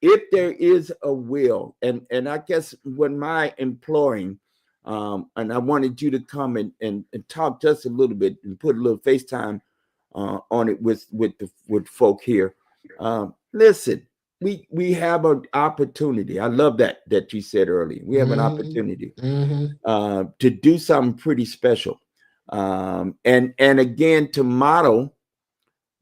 if there is a will. And I guess when my imploring, and I wanted you to come and talk just a little bit and put a little FaceTime on it with folk here. Listen, we have an opportunity. I love that you said earlier. We have an opportunity to do something pretty special, and again to model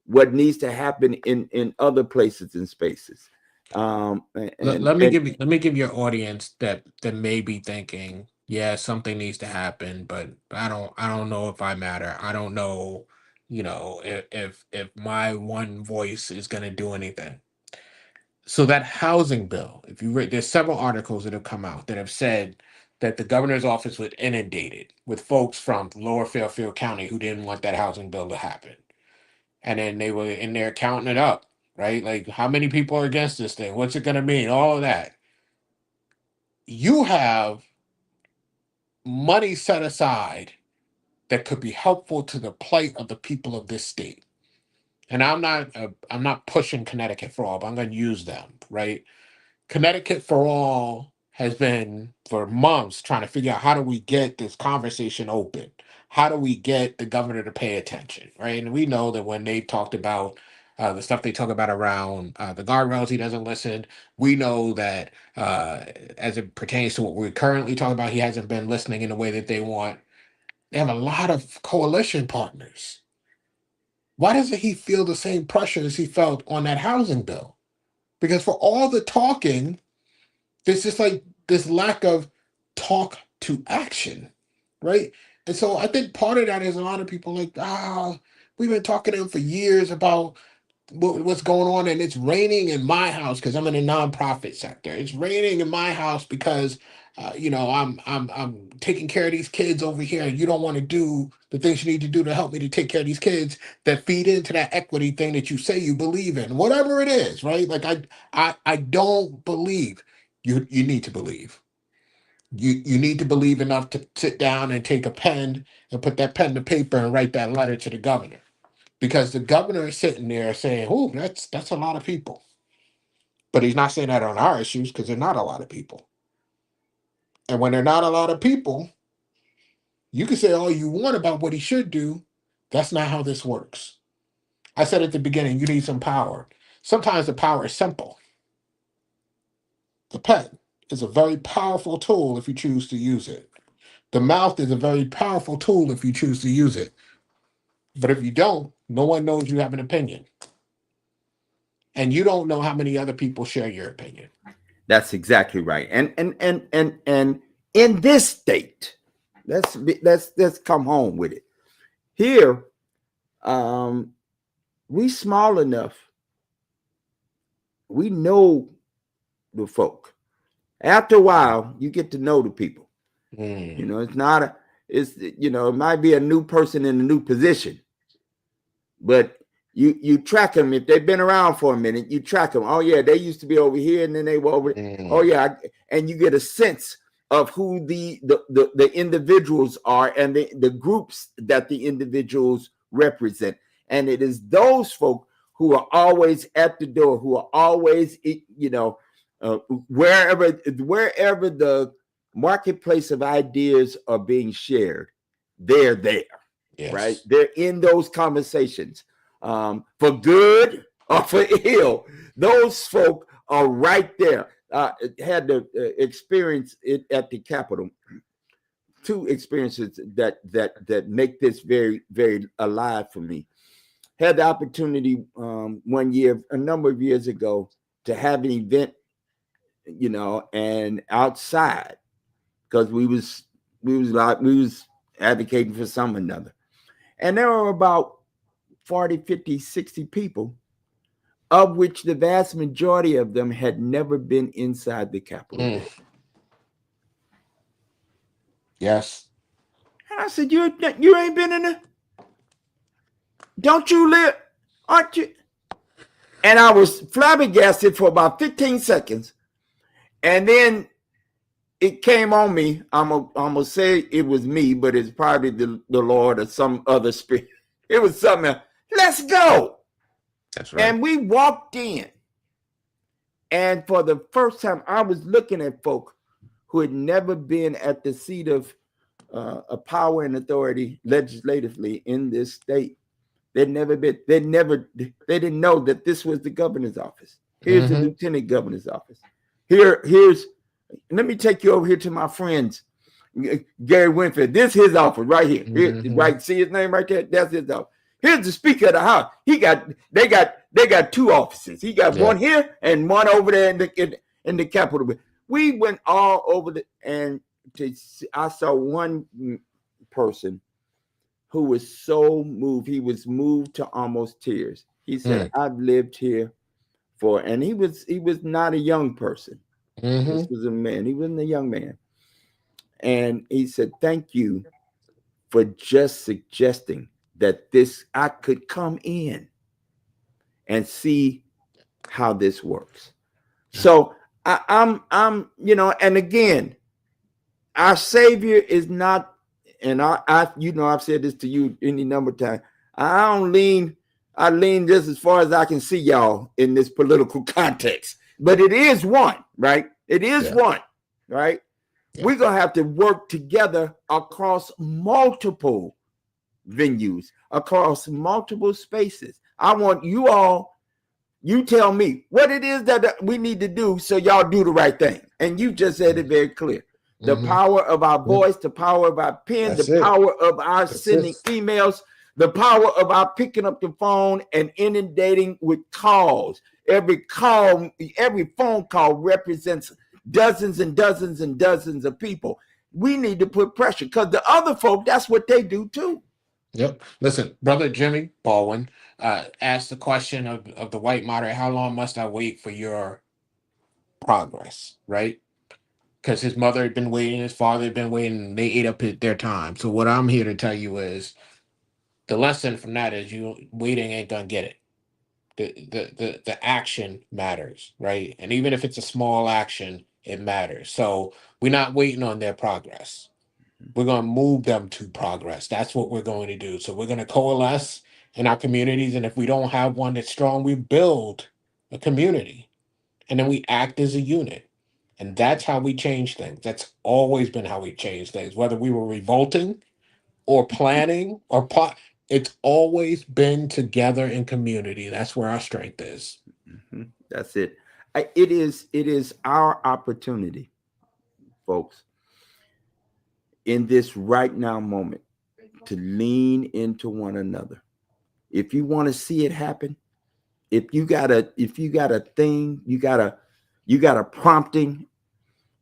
what needs to happen in other places and spaces. Let me give your audience that may be thinking, yeah, something needs to happen, but I don't know if I matter. I don't know, if my one voice is going to do anything. So that housing bill, if you read, there's several articles that have come out that have said that the governor's office was inundated with folks from Lower Fairfield County who didn't want that housing bill to happen, and then they were in there counting it up, right? Like, how many people are against this thing? What's it going to mean? All of that. You have money set aside that could be helpful to the plight of the people of this state. And I'm not pushing Connecticut for all, but I'm going to use them, right? Connecticut for All has been for months trying to figure out, how do we get this conversation open? How do we get the governor to pay attention, right? And we know that when they talked about the stuff they talk about around the guardrails, he doesn't listen. We know that as it pertains to what we're currently talking about, he hasn't been listening in the way that they want. They have a lot of coalition partners. Why doesn't he feel the same pressure as he felt on that housing bill? Because for all the talking, there's just like this lack of talk to action, right? And so I think part of that is a lot of people like, we've been talking to him for years about what's going on, and it's raining in my house because I'm in a nonprofit sector. It's raining in my house because I'm taking care of these kids over here, and you don't want to do the things you need to do to help me to take care of these kids that feed into that equity thing that you say you believe in, whatever it is, right? Like, I don't believe you need to believe. You need to believe enough to sit down and take a pen and put that pen to paper and write that letter to the governor, because the governor is sitting there saying, "Oh, that's a lot of people," but he's not saying that on our issues because they're not a lot of people. And when they're not a lot of people, you can say all you want about what he should do. That's not how this works. I said at the beginning, you need some power. Sometimes the power is simple. The pen is a very powerful tool if you choose to use it. The mouth is a very powerful tool if you choose to use it. But if you don't, no one knows you have an opinion. And you don't know how many other people share your opinion. That's exactly right. And in this state, let's come home with it. Here, we small enough. We know the folk. After a while, you get to know the people. It's not it might be a new person in a new position, but you track them. If they've been around for a minute, you track them. Oh yeah, they used to be over here, and then they were over. Oh yeah, and you get a sense of who the individuals are and the groups that the individuals represent. And it is those folk who are always at the door, who are always wherever the marketplace of ideas are being shared, they're there. Yes. Right? They're in those conversations, for good or for ill. Those folk are right there. Had to experience it at the Capitol. Two experiences that make this very, very alive for me. Had the opportunity one year, a number of years ago, to have an event, and outside, because we was advocating for some another. And there were about 40, 50, 60 people, of which the vast majority of them had never been inside the Capitol. Yes. And I said, you ain't been in the, don't you live, aren't you? And I was flabbergasted for about 15 seconds. And then it came on me. I'm gonna say it was me, but it's probably the Lord or some other spirit. It was something else. Let's go. That's right. And we walked in. And for the first time, I was looking at folk who had never been at the seat of power and authority legislatively in this state. They'd never been, they didn't know that this was the governor's office. Here's the lieutenant governor's office. Here's, let me take you over here to my friends, Gary Winfield. This is his office right here. Right, see his name right there? That's his office. Here's the Speaker of the House. They got two offices. He got one here and one over there in the Capitol. We went all over I saw one person who was so moved. He was moved to almost tears. He said, I've lived here and he was not a young person. This was a man. He wasn't a young man. And he said, thank you for just suggesting that I could come in and see how this works. So I'm, and again, our Savior is not, and I've said this to you any number of times. I lean just as far as I can see y'all in this political context, but it is one, right? It is one, right? Yeah. We're going to have to work together across multiple venues, across multiple spaces. I want you tell me what it is that we need to do so y'all do the right thing. And you just said it very clear. The power of our voice, the power of our pen, power of our sending emails, the power of our picking up the phone and inundating with calls. Every phone call represents dozens and dozens and dozens of people. We need to put pressure because the other folk, that's what they do too. Yep. Listen, Brother Jimmy Baldwin asked the question of the white moderate, how long must I wait for your progress, right? Because his mother had been waiting, his father had been waiting, and they ate up their time. So what I'm here to tell you is the lesson from that is you waiting ain't gonna get it. The action matters, right? And even if it's a small action, it matters. So we're not waiting on their progress. We're going to move them to progress. That's what we're going to do. So we're going to coalesce in our communities. And if we don't have one that's strong, we build a community. And then we act as a unit. And that's how we change things. That's always been how we change things. Whether we were revolting or planning or plot, it's always been together in community. That's where our strength is. That's it. It is our opportunity, folks, in this right now moment to lean into one another. If you want to see it happen, if you got a thing, you got a prompting,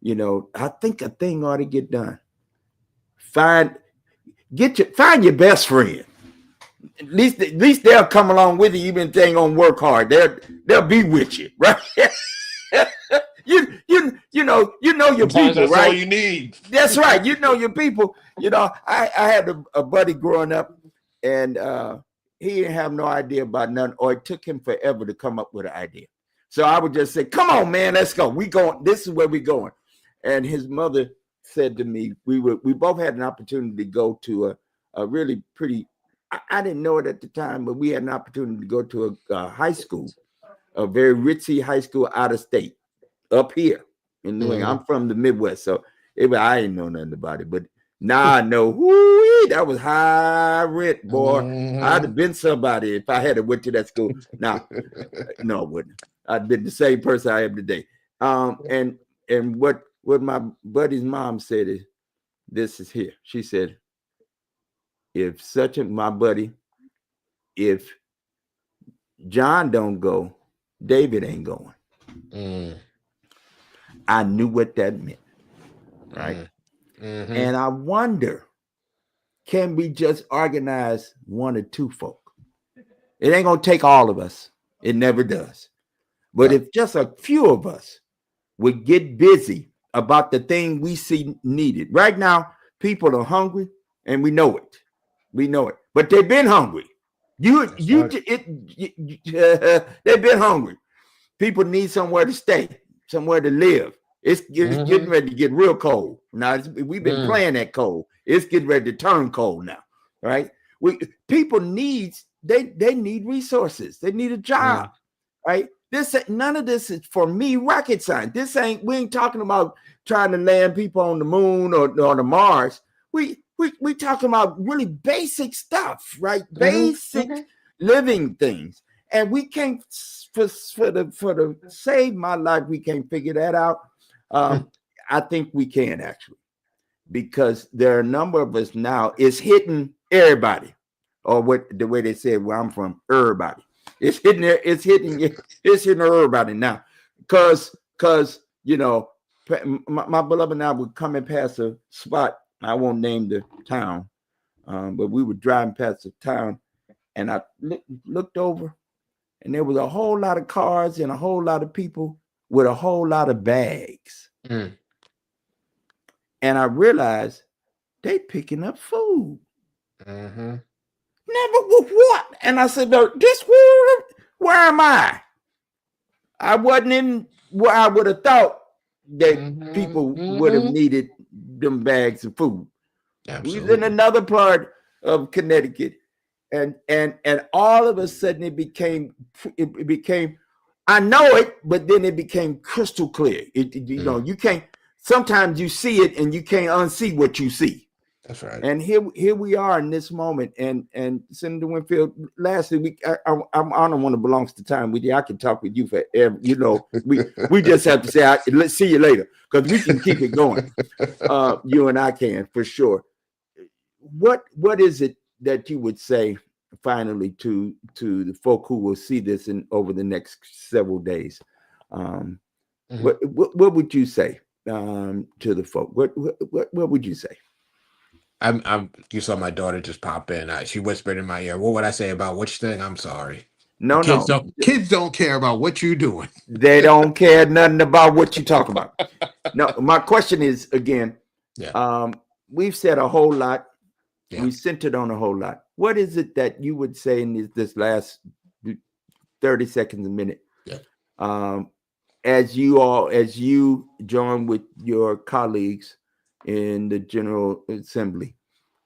I think a thing ought to get done. Find your best friend. At least they'll come along with you, even if they ain't gonna work hard. They'll be with you, right? you know your Sometimes people, that's right? all you need. That's right. You know your people. I had a buddy growing up, and he didn't have no idea about nothing, or it took him forever to come up with an idea. So I would just say, "Come on, man, let's go. We going. This is where we going." And his mother said to me, we both had an opportunity to go to a really pretty. I didn't know it at the time, but we had an opportunity to go to a high school, a very ritzy high school out of state, up here in New England. I'm from the Midwest, so I didn't know nothing about it. But now I know, that was high rent, boy. I'd have been somebody if I had went to that school. Now, no, I wouldn't. I'd been the same person I am today. And what my buddy's mom said is, this is here. She said, if John don't go, David ain't going. I knew what that meant, right? And I wonder, can we just organize one or two folk? It ain't gonna take all of us. It never does. But if just a few of us would get busy about the thing we see needed. Right now, people are hungry, and we know it. But they've been hungry. That's right. They've been hungry. People need somewhere to stay, somewhere to live. It's getting Mm-hmm. ready to get real cold. Now we've been Mm, playing that cold. It's getting ready to turn cold now, right? We people needs they need resources. They need a job, mm, right? This none of this is for me rocket science. This ain't we ain't talking about trying to land people on the moon or the Mars. We talking about really basic stuff, right? mm-hmm, Basic mm-hmm. living things, and we can't for the save my life. We can't figure that out. I think we can actually because there are a number of us now. It's hitting everybody, or what the way they said where I'm from, everybody. It's hitting there. It's hitting everybody now, because my beloved and I were coming past a spot. I won't name the town, but we were driving past the town, and I looked over, and there was a whole lot of cars and a whole lot of people with a whole lot of bags, Mm, and I realized they picking up food. mm-hmm, Never with what? And I said, no, this where am I? I wasn't in where I would have thought that mm-hmm, people would have mm-hmm. needed them bags of food. We was in Absolutely. another part of Connecticut, and all of a sudden it became I know it, but then it became crystal clear. Mm, You can't sometimes you see it and you can't unsee what you see. that's right. And here we are in this moment. And Senator Winfield, lastly, I don't want to belong to time with you. I can talk with you forever. We just have to say, let's see you later because we can keep it going. You and I can for sure. What is it that you would say finally to the folk who will see this in over the next several days? Um, Mhm. what would you say to the folk? What would you say? You saw my daughter just pop in. She whispered in my ear, "What would I say about which thing?" I'm sorry. No, no, Kids don't care about what you're doing. they don't care nothing about what you talk about. No, my question is again, Yeah, we've said a whole lot. yeah, We centered on a whole lot. What is it that you would say in this last 30 seconds a minute? yeah. Um, as you join with your colleagues in the General Assembly,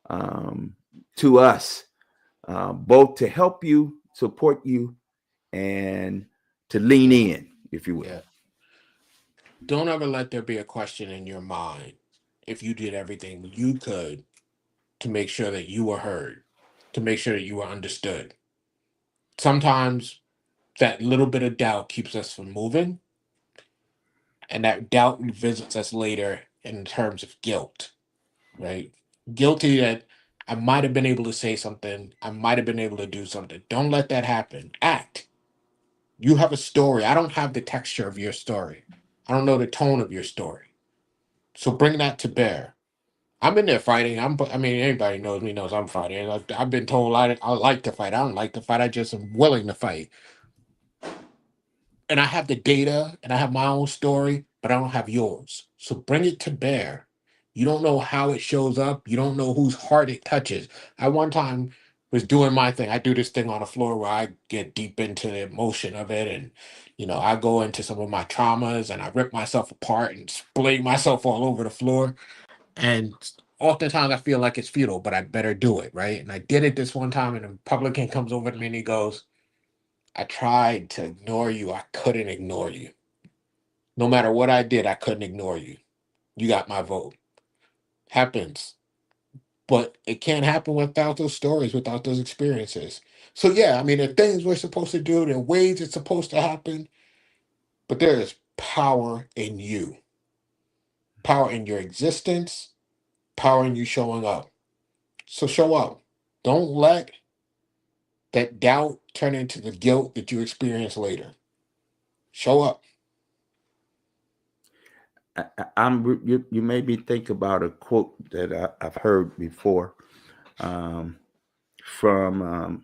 um, to us, both to help you, support you, and to lean in, if you will. Yeah. Don't ever let there be a question in your mind if you did everything you could to make sure that you were heard, to make sure that you were understood. Sometimes that little bit of doubt keeps us from moving, and that doubt revisits us later in terms of guilt, right? Guilty that I might have been able to say something, I might have been able to do something. Don't let that happen. Act. You have a story. I don't have the texture of your story. I don't know the tone of your story. So bring that to bear. I'm in there fighting. I mean, anybody knows me knows I'm fighting. I've been told I like to fight. I don't like to fight. I just am willing to fight. And I have the data and I have my own story, but I don't have yours. So bring it to bear. You don't know how it shows up. You don't know whose heart it touches. I one time was doing my thing. I do this thing on the floor where I get deep into the emotion of it. And, I go into some of my traumas and I rip myself apart and splay myself all over the floor. And oftentimes I feel like it's futile, but I better do it, right? And I did it this one time, and a Republican comes over to me and he goes, I tried to ignore you. I couldn't ignore you. No matter what I did, I couldn't ignore you. You got my vote. Happens. But it can't happen without those stories, without those experiences. So, yeah, I mean, there are things we're supposed to do, there are ways it's supposed to happen, but there is power in you, power in your existence, power in you showing up. So, show up. Don't let that doubt turn into the guilt that you experience later. Show up. You made me think about a quote that I've heard before, um, from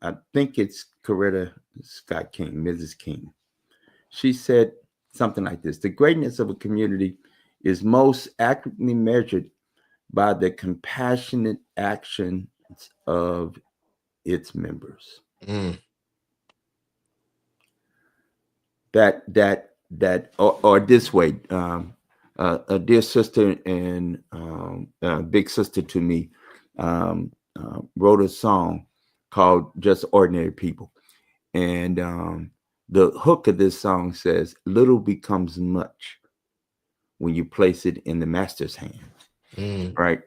I think it's Coretta Scott King, Mrs. King. She said something like this: "The greatness of a community is most accurately measured by the compassionate actions of its members. Mm. Or this way, a dear sister and big sister to me wrote a song called "Just Ordinary People," and the hook of this song says, "Little becomes much when you place it in the master's hands." Mm. Right.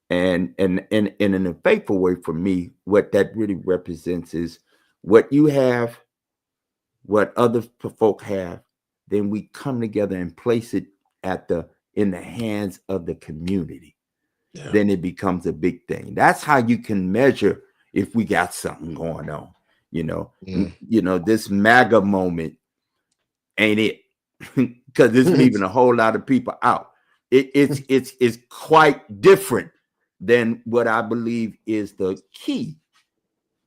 And in a faithful way, for me, what that really represents is what you have, what other folk have, then we come together and place it in the hands of the community. Yeah. Then it becomes a big thing. That's how you can measure if we got something going on. This MAGA moment ain't it, because it's leaving a whole lot of people out. It's quite different than what I believe is the key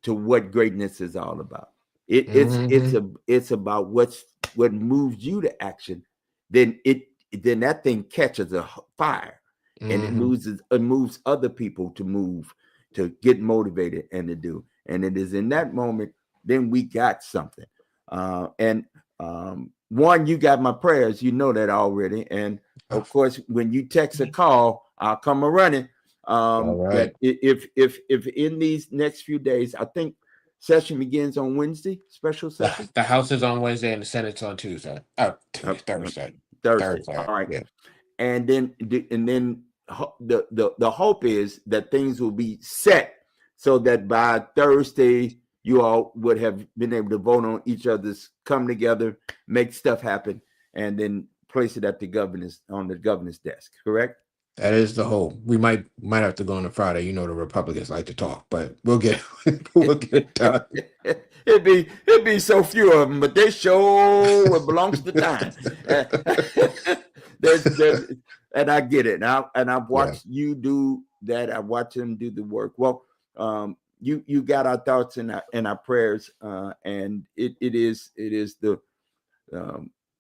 to what greatness is all about. It's about what moves you to action. Then that thing catches a fire, and it moves other people to move, to get motivated and to do. And it is in that moment then we got something. And one, you got my prayers, you know that already. And of course, when you text a call, I'll come a running. That if in these next few days, I think session begins on Wednesday, special session. The House is on Wednesday and the Senate's on Tuesday. Thursday. Thursday. All right. Yeah. And then the hope is that things will be set so that by Thursday you all would have been able to vote on each other's, come together, make stuff happen, and then place it at the governor's desk. Correct? That is the hope. We might have to go on a Friday. The Republicans like to talk, but we'll get it done. It'd be so few of them, but they show it belongs to time. And I get it. And I've watched you do that. I watch them do the work. Well, you got our thoughts and our prayers, and it is the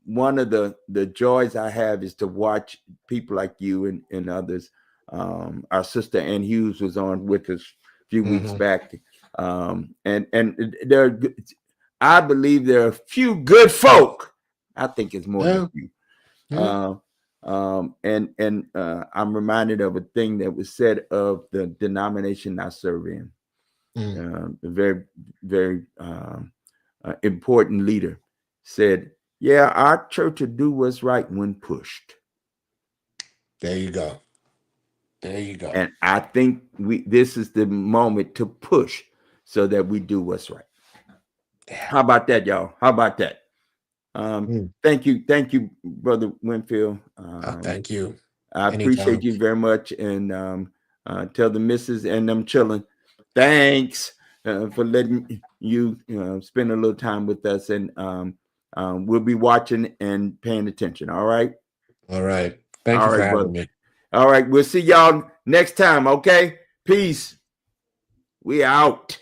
one of the joys I have is to watch people like you and others. Our sister Ann Hughes was on with us a few weeks back, and I believe there are a few good folk. I think it's more than a few. And I'm reminded of a thing that was said of the denomination I serve in. A very, very important leader said, "Yeah, our church will do what's right when pushed." There you go. And I think this is the moment to push so that we do what's right. Yeah. How about that, y'all? How about that? Thank you, Brother Winfield. Thank you. I appreciate you very much, and tell the missus and them children, thanks for letting you spend a little time with us, and we'll be watching and paying attention. All right. All right. Thank you for having me. All right. We'll see y'all next time. Okay. Peace. We out.